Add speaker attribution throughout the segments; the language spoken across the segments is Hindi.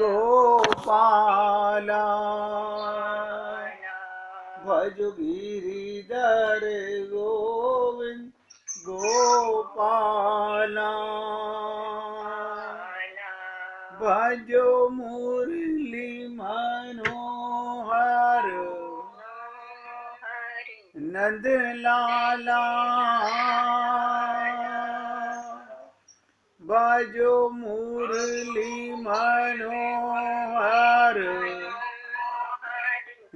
Speaker 1: गोपाला भज गिरिधर गोविंद गोपाला भजो मुरली मनोहर नंद लाला भजो मुरली मनोहर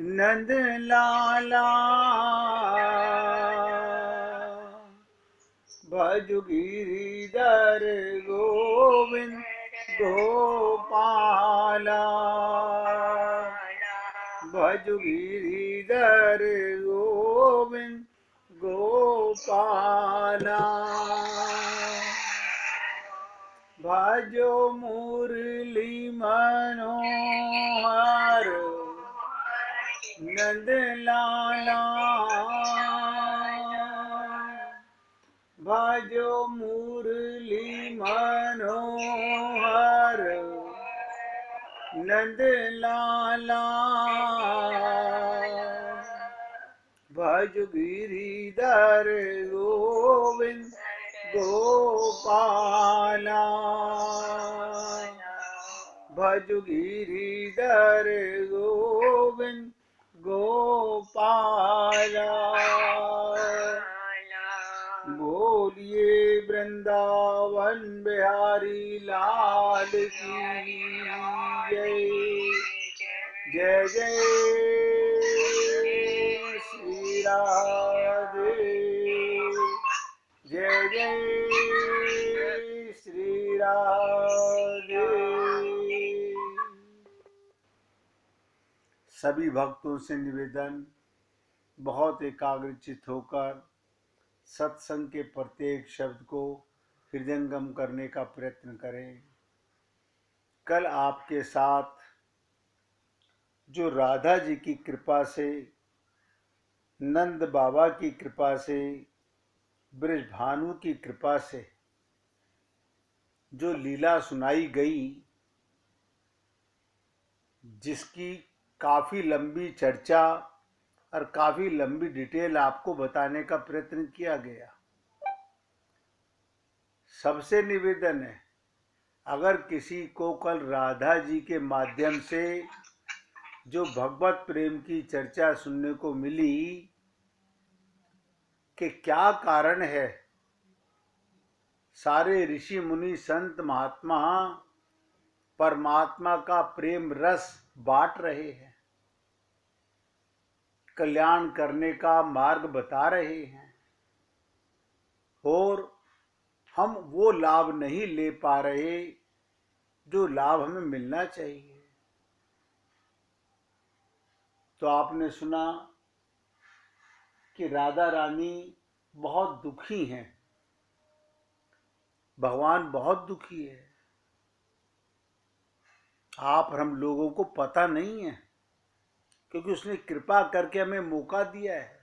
Speaker 1: नंद लाला भज गिरिधर गोविंद गोपाला भज गिरिधर गोविंद गोपाला भजो मुरली मनोहर नंद लाला भजो मुरली मनोहर नंद लाला भज गिरिधर गोविंद गोपाला भज गिरिधर गोविंद गोपाला बोलिए वृंदावन बिहारी लाल की जय जय जय श्री राधे जय जय श्री राधे। सभी भक्तों से निवेदन, बहुत एकाग्रचित होकर सत्संग के प्रत्येक शब्द को हृदयंगम करने का प्रयत्न करें। कल आपके साथ जो राधा जी की कृपा से, नंद बाबा की कृपा से, ब्रजभानु की कृपा से जो लीला सुनाई गई, जिसकी काफ़ी लंबी चर्चा और काफ़ी लंबी डिटेल आपको बताने का प्रयत्न किया गया। सबसे निवेदन है, अगर किसी को कल राधा जी के माध्यम से जो भगवत प्रेम की चर्चा सुनने को मिली कि क्या कारण है सारे ऋषि मुनि संत महात्मा परमात्मा का प्रेम रस बांट रहे हैं, कल्याण करने का मार्ग बता रहे हैं, और हम वो लाभ नहीं ले पा रहे जो लाभ हमें मिलना चाहिए। तो आपने सुना कि राधा रानी बहुत दुखी हैं, भगवान बहुत दुखी है। आप और हम लोगों को पता नहीं है, क्योंकि उसने कृपा करके हमें मौका दिया है।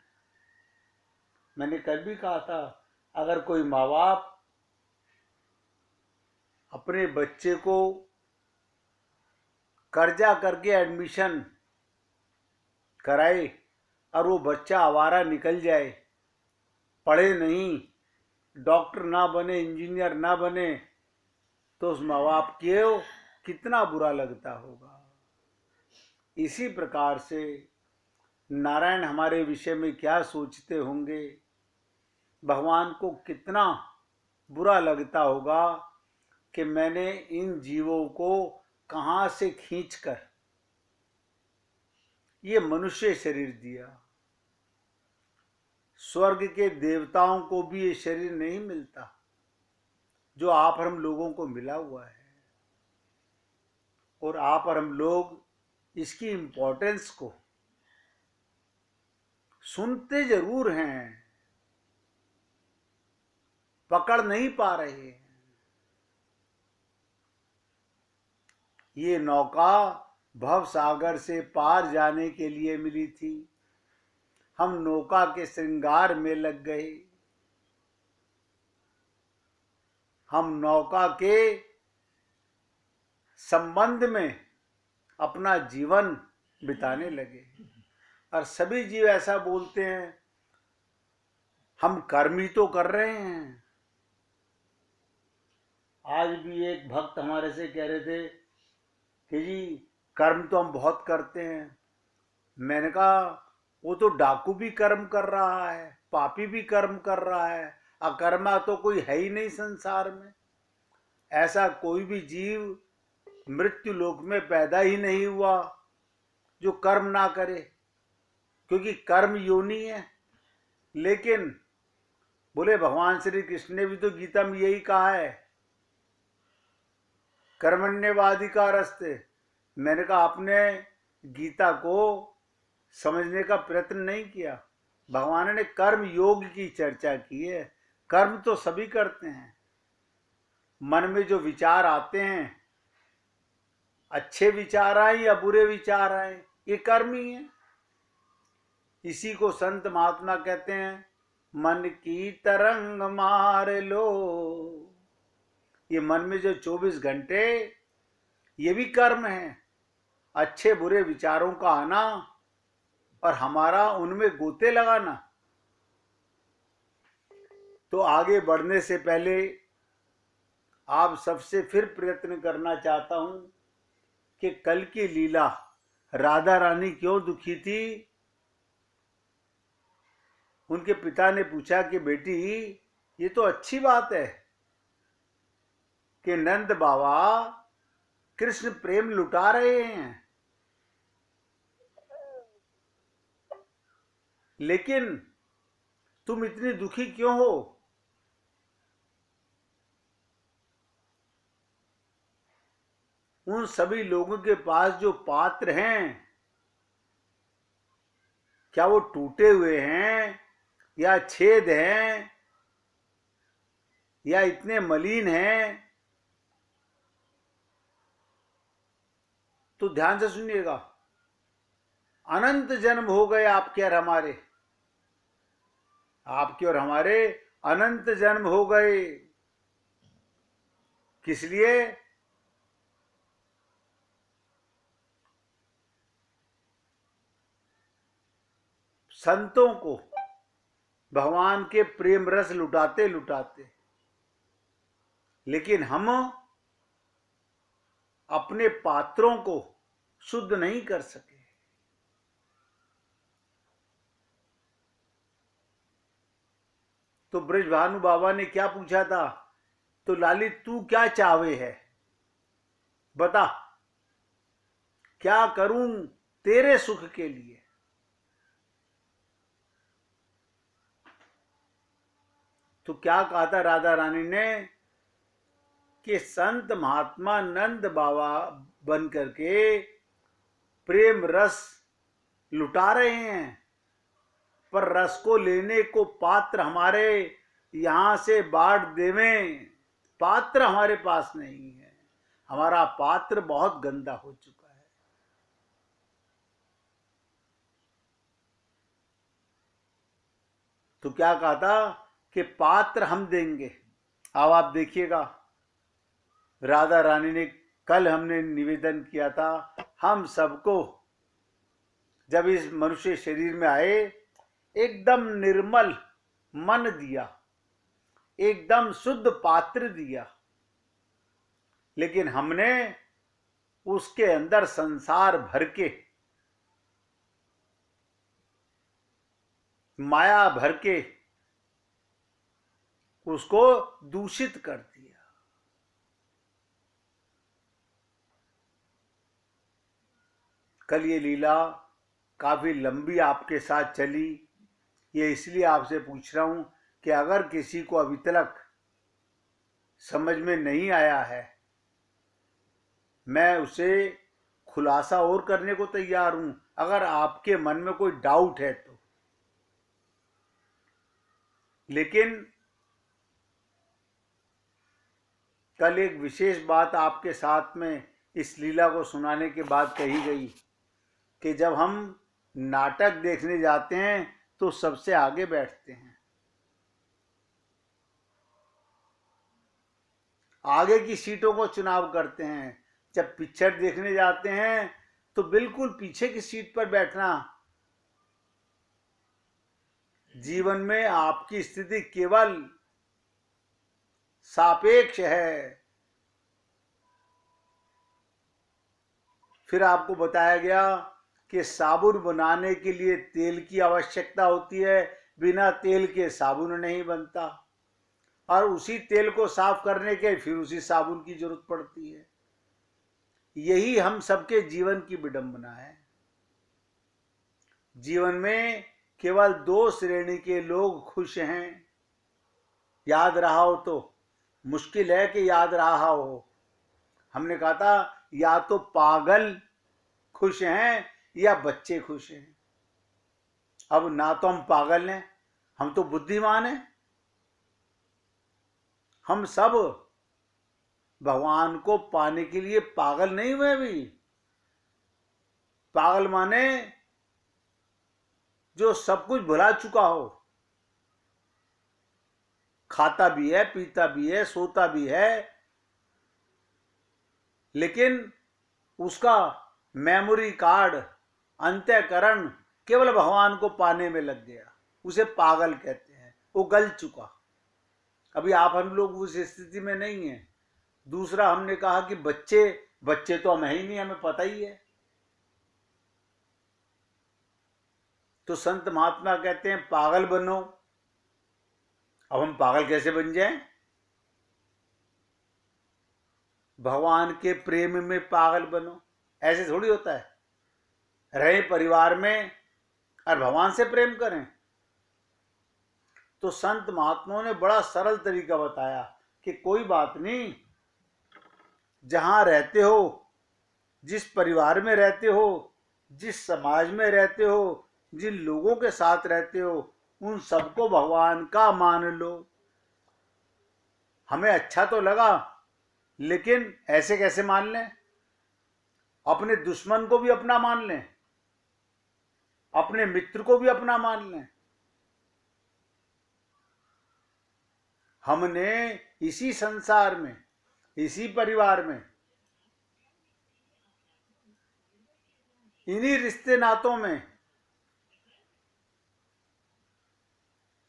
Speaker 1: मैंने कल भी कहा था, अगर कोई माँ बाप अपने बच्चे को कर्जा करके एडमिशन कराए और वो बच्चा आवारा निकल जाए, पढ़े नहीं, डॉक्टर ना बने, इंजीनियर ना बने, तो उस माँ बाप को कितना बुरा लगता होगा। इसी प्रकार से नारायण हमारे विषय में क्या सोचते होंगे, भगवान को कितना बुरा लगता होगा कि मैंने इन जीवों को कहाँ से खींचकर ये मनुष्य शरीर दिया। स्वर्ग के देवताओं को भी ये शरीर नहीं मिलता जो आप और हम लोगों को मिला हुआ है, और आप और हम लोग इसकी इम्पोर्टेंस को सुनते जरूर हैं, पकड़ नहीं पा रहे हैं। ये नौका भव सागर से पार जाने के लिए मिली थी, हम नौका के श्रृंगार में लग गए, हम नौका के संबंध में अपना जीवन बिताने लगे। और सभी जीव ऐसा बोलते हैं, हम कर्म ही तो कर रहे हैं। आज भी एक भक्त हमारे से कह रहे थे कि जी कर्म तो हम बहुत करते हैं। मैंने कहा वो तो डाकू भी कर्म कर रहा है, पापी भी कर्म कर रहा है, अकर्मा तो कोई है ही नहीं संसार में। ऐसा कोई भी जीव मृत्यु लोक में पैदा ही नहीं हुआ जो कर्म ना करे, क्योंकि कर्म योनि है। लेकिन बोले भगवान श्री कृष्ण ने भी तो गीता में यही कहा है, कर्मण्येवाधिकारस्ते। मैंने कहा आपने गीता को समझने का प्रयत्न नहीं किया। भगवान ने कर्म योग की चर्चा की है। कर्म तो सभी करते हैं। मन में जो विचार आते हैं, अच्छे विचार आए या बुरे विचार आए, ये कर्म ही है। इसी को संत महात्मा कहते हैं, मन की तरंग मार लो। ये मन में जो 24 घंटे, ये भी कर्म है। अच्छे बुरे विचारों का आना और हमारा उनमें गोते लगाना। तो आगे बढ़ने से पहले आप सबसे फिर प्रयत्न करना चाहता हूं कि कल की लीला, राधा रानी क्यों दुखी थी। उनके पिता ने पूछा कि बेटी ये तो अच्छी बात है कि नंद बाबा कृष्ण प्रेम लुटा रहे हैं, लेकिन तुम इतनी दुखी क्यों हो। उन सभी लोगों के पास जो पात्र हैं, क्या वो टूटे हुए हैं या छेद हैं या इतने मलिन हैं। तो ध्यान से सुनिएगा, अनंत जन्म हो गए आपके और हमारे, आपके और हमारे अनंत जन्म हो गए। किस लिए? संतों को भगवान के प्रेम रस लुटाते लुटाते। लेकिन हम अपने पात्रों को शुद्ध नहीं कर सके। तो ब्रजभानु बाबा ने क्या पूछा था, तो लाली तू क्या चाहे है, बता क्या करूं तेरे सुख के लिए। तो क्या कहा था राधा रानी ने कि संत महात्मा नंद बाबा बन करके प्रेम रस लुटा रहे हैं, पर रस को लेने को पात्र हमारे यहां से बांट देवें। पात्र हमारे पास नहीं है, हमारा पात्र बहुत गंदा हो चुका है। तो क्या कहा था कि पात्र हम देंगे। अब आप देखिएगा, राधा रानी ने, कल हमने निवेदन किया था, हम सबको जब इस मनुष्य शरीर में आए एकदम निर्मल मन दिया, एकदम शुद्ध पात्र दिया, लेकिन हमने उसके अंदर संसार भर के, माया भर के उसको दूषित कर दिया। कल ये लीला काफी लंबी आपके साथ चली। ये इसलिए आपसे पूछ रहा हूं कि अगर किसी को अभी तक समझ में नहीं आया है, मैं उसे खुलासा और करने को तैयार हूं, अगर आपके मन में कोई डाउट है तो। लेकिन कल एक विशेष बात आपके साथ में इस लीला को सुनाने के बाद कही गई कि जब हम नाटक देखने जाते हैं तो सबसे आगे बैठते हैं, आगे की सीटों को चुनाव करते हैं। जब पिक्चर देखने जाते हैं तो बिल्कुल पीछे की सीट पर बैठना। जीवन में आपकी स्थिति केवल सापेक्ष है। फिर आपको बताया गया कि साबुन बनाने के लिए तेल की आवश्यकता होती है, बिना तेल के साबुन नहीं बनता, और उसी तेल को साफ करने के फिर उसी साबुन की जरूरत पड़ती है। यही हम सबके जीवन की विडंबना है। जीवन में केवल 2 श्रेणी के लोग खुश हैं। याद रहा हो तो, मुश्किल है कि याद रहा हो। हमने कहा था या तो पागल खुश हैं या बच्चे खुश हैं। अब ना तो हम पागल हैं, हम तो बुद्धिमान हैं। हम सब भगवान को पाने के लिए पागल नहीं हुए अभी। पागल माने जो सब कुछ भुला चुका हो, खाता भी है, पीता भी है, सोता भी है, लेकिन उसका मेमोरी कार्ड, अंतःकरण केवल भगवान को पाने में लग गया। उसे पागल कहते हैं, वो गल चुका। अभी आप हम लोग उस स्थिति में नहीं है। दूसरा हमने कहा कि बच्चे तो हम है ही नहीं, हमें पता ही है। तो संत महात्मा कहते हैं पागल बनो। अब हम पागल कैसे बन जाएं? भगवान के प्रेम में पागल बनो, ऐसे थोड़ी होता है। रहे परिवार में और भगवान से प्रेम करें। तो संत महात्माओं ने बड़ा सरल तरीका बताया कि कोई बात नहीं, जहां रहते हो, जिस परिवार में रहते हो, जिस समाज में रहते हो, जिन लोगों के साथ रहते हो, उन सबको भगवान का मान लो। हमें अच्छा तो लगा, लेकिन ऐसे कैसे मान लें? अपने दुश्मन को भी अपना मान लें, अपने मित्र को भी अपना मान लें। हमने इसी संसार में, इसी परिवार में, इन्हीं रिश्ते नातों में,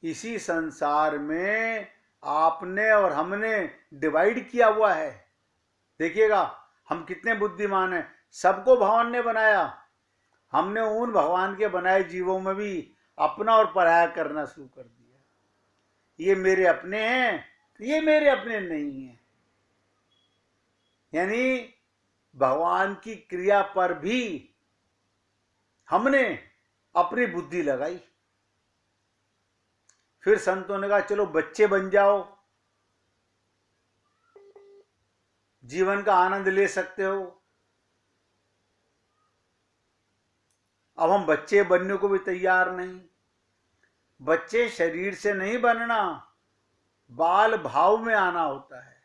Speaker 1: इसी संसार में आपने और हमने डिवाइड किया हुआ है। देखिएगा हम कितने बुद्धिमान हैं। सबको भगवान ने बनाया, हमने उन भगवान के बनाए जीवों में भी अपना और पराया करना शुरू कर दिया। ये मेरे अपने हैं, ये मेरे अपने नहीं हैं। यानी भगवान की क्रिया पर भी हमने अपनी बुद्धि लगाई। फिर संतों ने कहा चलो बच्चे बन जाओ, जीवन का आनंद ले सकते हो। अब हम बच्चे बनने को भी तैयार नहीं। बच्चे शरीर से नहीं बनना, बाल भाव में आना होता है।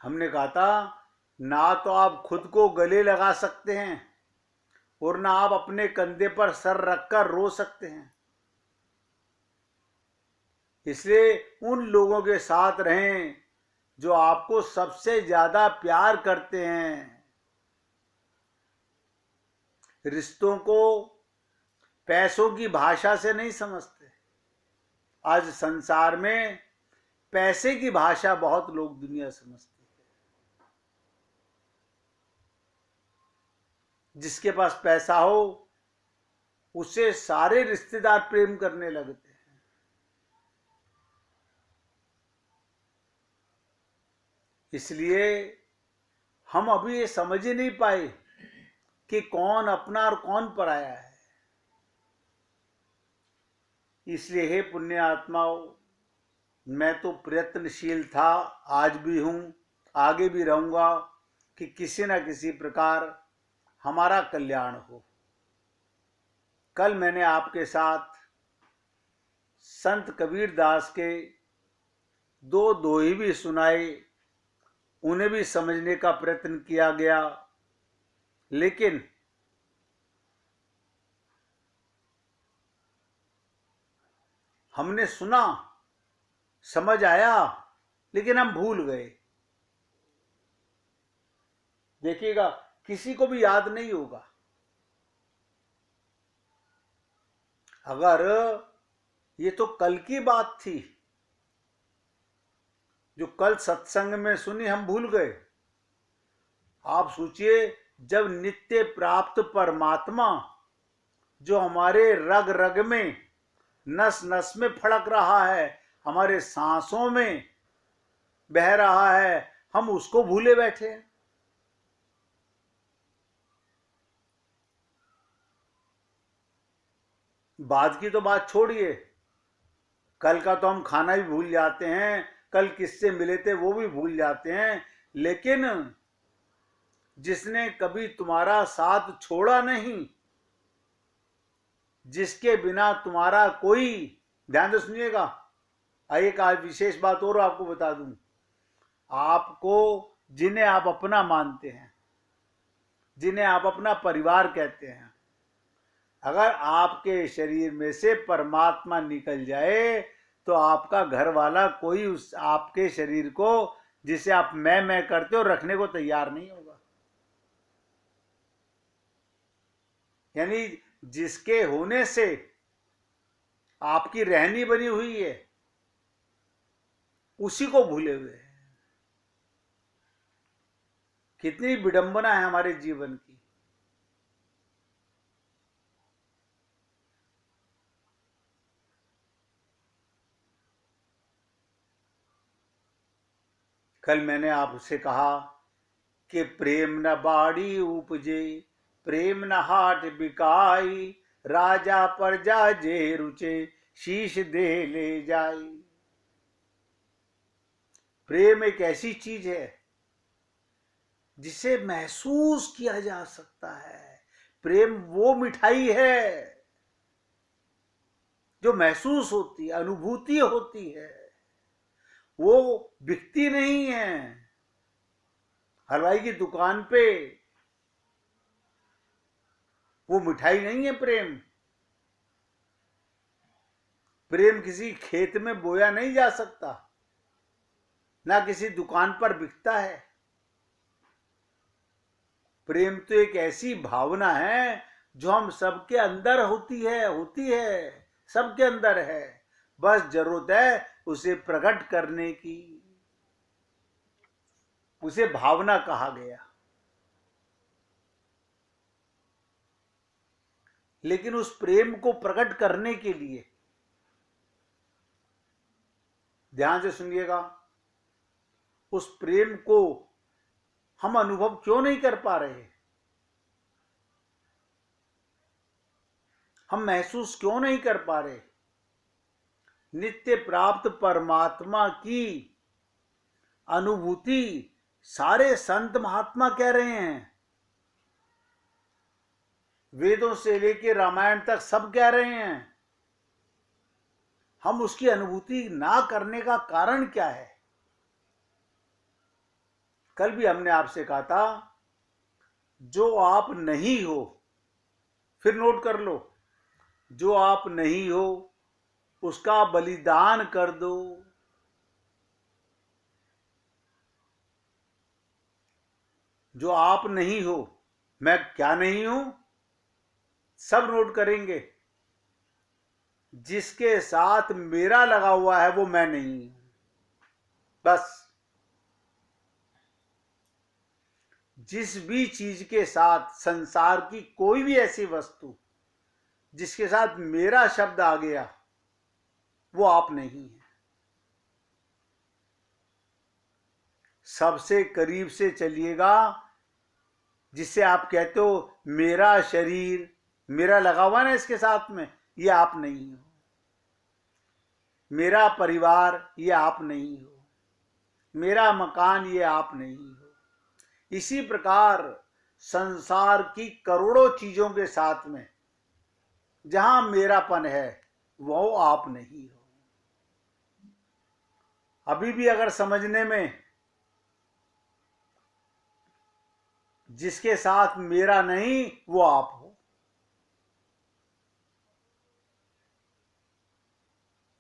Speaker 1: हमने कहा था ना तो आप खुद को गले लगा सकते हैं और ना आप अपने कंधे पर सर रखकर रो सकते हैं। इसलिए उन लोगों के साथ रहें जो आपको सबसे ज्यादा प्यार करते हैं। रिश्तों को पैसों की भाषा से नहीं समझते। आज संसार में पैसे की भाषा बहुत लोग दुनिया समझते हैं। जिसके पास पैसा हो उसे सारे रिश्तेदार प्रेम करने लगते हैं। इसलिए हम अभी ये समझ ही नहीं पाए कि कौन अपना और कौन पराया है। इसलिए हे पुण्य आत्माओं, मैं तो प्रयत्नशील था, आज भी हूं, आगे भी रहूंगा कि किसी न किसी प्रकार हमारा कल्याण हो। कल मैंने आपके साथ संत कबीर दास के 2 दोहे भी सुनाए, उन्हें भी समझने का प्रयत्न किया गया, लेकिन हमने सुना, समझ आया, लेकिन हम भूल गए। देखिएगा, किसी को भी याद नहीं होगा। अगर ये तो कल की बात थी, जो कल सत्संग में सुनी, हम भूल गए। आप सोचिए, जब नित्य प्राप्त परमात्मा जो हमारे रग रग में, नस नस में फड़क रहा है, हमारे सांसों में बह रहा है, हम उसको भूले बैठे हैं। बाद की तो बात छोड़िए, कल का तो हम खाना भी भूल जाते हैं, कल किससे मिले थे वो भी भूल जाते हैं, लेकिन जिसने कभी तुम्हारा साथ छोड़ा नहीं, जिसके बिना तुम्हारा कोई, ध्यान से सुनिएगा, एक आज विशेष बात और आपको बता दूं, आपको जिन्हें आप अपना मानते हैं, जिन्हें आप अपना परिवार कहते हैं, अगर आपके शरीर में से परमात्मा निकल जाए तो आपका घर वाला कोई उस आपके शरीर को, जिसे आप मैं करते हो, रखने को तैयार नहीं होगा। यानी जिसके होने से आपकी रहनी बनी हुई है, उसी को भूले हुए हैं। कितनी विडंबना है हमारे जीवन की। कल मैंने आपसे कहा कि प्रेम न बाड़ी उपजे, प्रेम न हाट बिकाई, राजा प्रजा जे रुचे, शीश दे ले जाई। प्रेम एक ऐसी चीज है जिसे महसूस किया जा सकता है। प्रेम वो मिठाई है जो महसूस होती है, अनुभूति होती है, वो बिकती नहीं है। हलवाई की दुकान पे वो मिठाई नहीं है प्रेम। प्रेम किसी खेत में बोया नहीं जा सकता, ना किसी दुकान पर बिकता है। प्रेम तो एक ऐसी भावना है जो हम सबके अंदर होती है, सबके अंदर है। बस जरूरत है उसे प्रकट करने की। उसे भावना कहा गया। लेकिन उस प्रेम को प्रकट करने के लिए, ध्यान से सुनिएगा, उस प्रेम को हम अनुभव क्यों नहीं कर पा रहे, हम महसूस क्यों नहीं कर पा रहे? नित्य प्राप्त परमात्मा की अनुभूति सारे संत महात्मा कह रहे हैं, वेदों से लेकर रामायण तक सब कह रहे हैं। हम उसकी अनुभूति ना करने का कारण क्या है? कल भी हमने आपसे कहा था, जो आप नहीं हो, फिर नोट कर लो, जो आप नहीं हो उसका बलिदान कर दो। जो आप नहीं हो, मैं क्या नहीं हूं, सब नोट करेंगे। जिसके साथ मेरा लगा हुआ है वो मैं नहीं हूं। बस जिस भी चीज के साथ, संसार की कोई भी ऐसी वस्तु जिसके साथ मेरा शब्द आ गया, वो आप नहीं है। सबसे करीब से चलिएगा, जिससे आप कहते हो मेरा शरीर, मेरा लगा हुआ ना इसके साथ में, ये आप नहीं हो। मेरा परिवार, ये आप नहीं हो। मेरा मकान, ये आप नहीं हो। इसी प्रकार संसार की करोड़ों चीजों के साथ में जहां मेरापन है, वो आप नहीं हो। अभी भी अगर समझने में, जिसके साथ मेरा नहीं वो आप हो,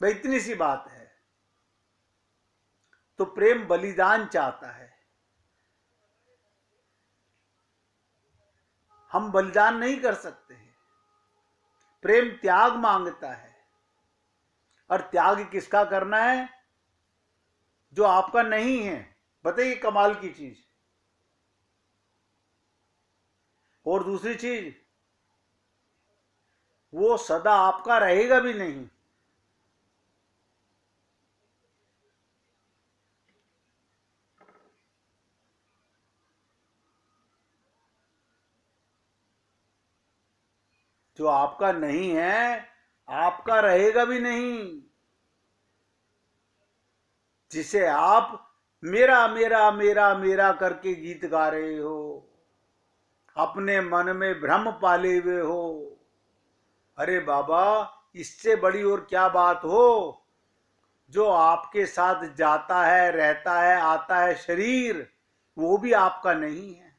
Speaker 1: भाई इतनी सी बात है। तो प्रेम बलिदान चाहता है। हम बलिदान नहीं कर सकते हैं। प्रेम त्याग मांगता है, और त्याग किसका करना है? जो आपका नहीं है। बताइए कमाल की चीज। और दूसरी चीज, वो सदा आपका रहेगा भी नहीं। जो आपका नहीं है, आपका रहेगा भी नहीं। जिसे आप मेरा मेरा मेरा मेरा करके गीत गा रहे हो, अपने मन में भ्रम पाले हुए हो। अरे बाबा, इससे बड़ी और क्या बात हो? जो आपके साथ जाता है, रहता है, आता है शरीर, वो भी आपका नहीं है।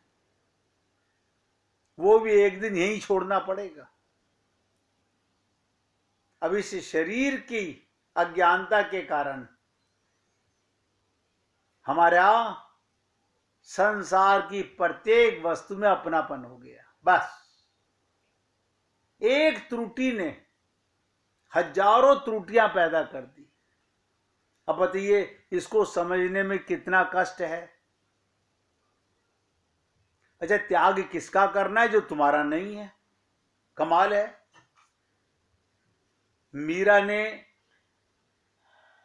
Speaker 1: वो भी एक दिन यहीं छोड़ना पड़ेगा। अब इस शरीर की अज्ञानता के कारण हमारा संसार की प्रत्येक वस्तु में अपनापन हो गया। बस एक त्रुटि ने हजारों त्रुटियां पैदा कर दी। अब बताइए, इसको समझने में कितना कष्ट है। अच्छा, त्याग किसका करना है? जो तुम्हारा नहीं है। कमाल है। मीरा ने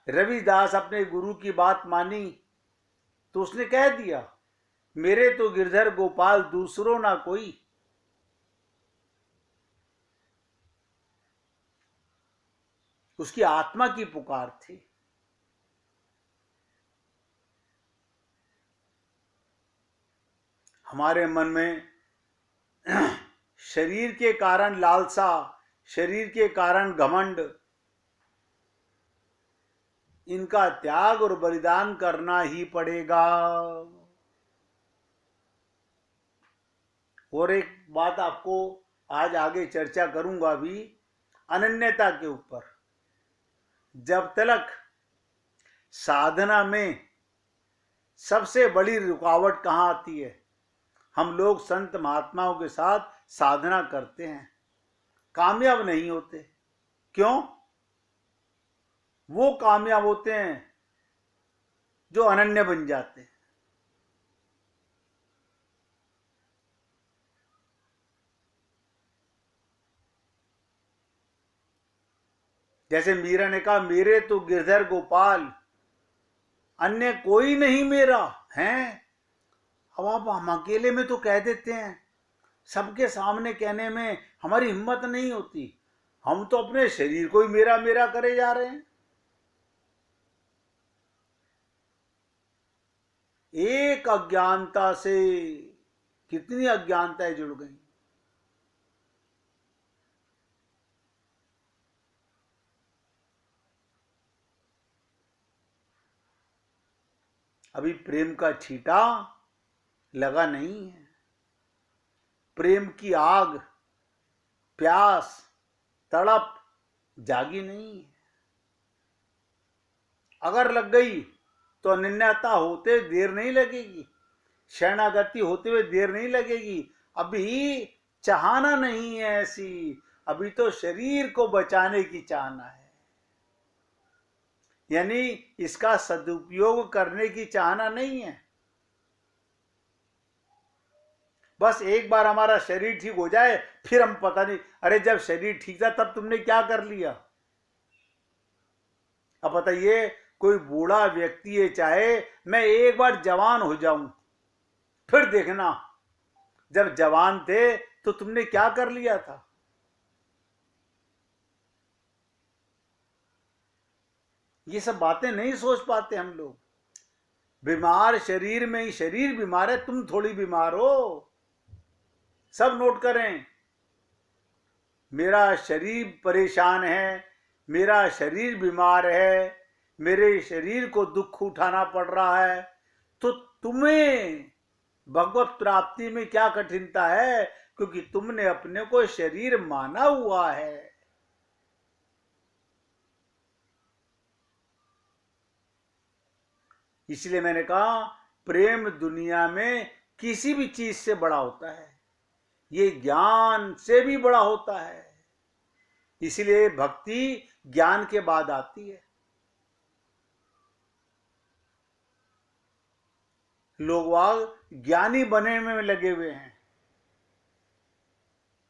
Speaker 1: रविदास अपने गुरु की बात मानी, तो उसने कह दिया, मेरे तो गिरधर गोपाल दूसरों ना कोई। उसकी आत्मा की पुकार थी। हमारे मन में शरीर के कारण लालसा, शरीर के कारण घमंड, इनका त्याग और बलिदान करना ही पड़ेगा। और एक बात आपको आज आगे चर्चा करूंगा भी, अनन्यता के ऊपर। जब तक साधना में सबसे बड़ी रुकावट कहाँ आती है? हम लोग संत महात्माओं के साथ साधना करते हैं, कामयाब नहीं होते। क्यों? वो कामयाब होते हैं जो अनन्य बन जाते हैं। जैसे मीरा ने कहा, मेरे तो गिरधर गोपाल, अन्य कोई नहीं मेरा है। अब आप हम अकेले में तो कह देते हैं, सबके सामने कहने में हमारी हिम्मत नहीं होती। हम तो अपने शरीर को ही मेरा मेरा करे जा रहे हैं। एक अज्ञानता से कितनी अज्ञानताएं जुड़ गई। अभी प्रेम का छींटा लगा नहीं है। प्रेम की आग, प्यास, तड़प जागी नहीं है। अगर लग गई तो अनन्यता होते देर नहीं लगेगी, शरणागति होते हुए देर नहीं लगेगी। अभी चाहना नहीं है ऐसी, अभी तो शरीर को बचाने की चाहना है। यानी इसका सदुपयोग करने की चाहना नहीं है। बस एक बार हमारा शरीर ठीक हो जाए, फिर हम पता नहीं, अरे जब शरीर ठीक था तब तुमने क्या कर लिया। अब बताइए, कोई बूढ़ा व्यक्ति है, चाहे मैं एक बार जवान हो जाऊं, फिर देखना जब जवान थे तो तुमने क्या कर लिया था। ये सब बातें नहीं सोच पाते हम लोग। बीमार शरीर में ही शरीर बीमार है, तुम थोड़ी बीमार हो। सब नोट करें, मेरा शरीर परेशान है, मेरा शरीर बीमार है, मेरे शरीर को दुख उठाना पड़ रहा है, तो तुम्हें भगवत प्राप्ति में क्या कठिनता है? क्योंकि तुमने अपने को शरीर माना हुआ है। इसलिए मैंने कहा प्रेम दुनिया में किसी भी चीज से बड़ा होता है, ये ज्ञान से भी बड़ा होता है। इसलिए भक्ति ज्ञान के बाद आती है। लोग ज्ञानी बनने में लगे हुए हैं,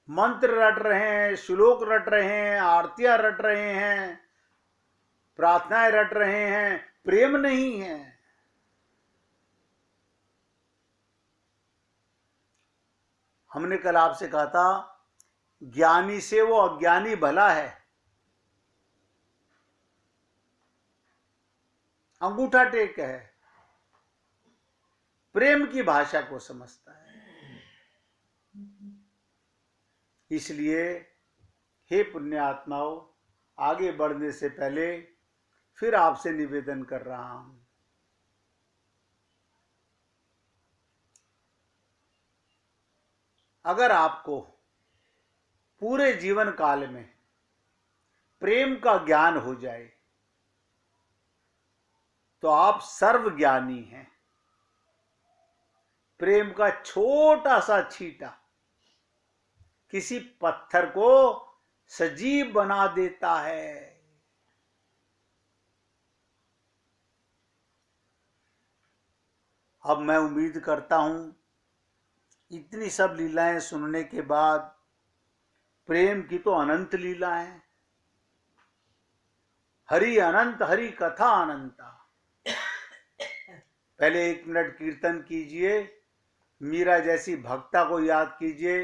Speaker 1: मंत्र रट रहे हैं, श्लोक रट रहे हैं, आरतियां रट रहे हैं, प्रार्थनाएं रट रहे हैं, प्रेम नहीं है। हमने कल आपसे कहा था ज्ञानी से वो अज्ञानी भला है, अंगूठा टेक है, प्रेम की भाषा को समझता है। इसलिए हे पुण्य आत्माओं, आगे बढ़ने से पहले फिर आपसे निवेदन कर रहा हूं, अगर आपको पूरे जीवन काल में प्रेम का ज्ञान हो जाए तो आप सर्वज्ञानी हैं। प्रेम का छोटा सा छींटा किसी पत्थर को सजीव बना देता है। अब मैं उम्मीद करता हूं इतनी सब लीलाएं सुनने के बाद, प्रेम की तो अनंत लीला है, हरि अनंत हरि कथा अनंता। पहले 1 मिनट कीर्तन कीजिए, मीरा जैसी भक्ता को याद कीजिए।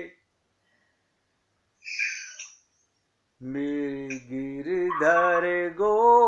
Speaker 1: मेरे गिरधर गो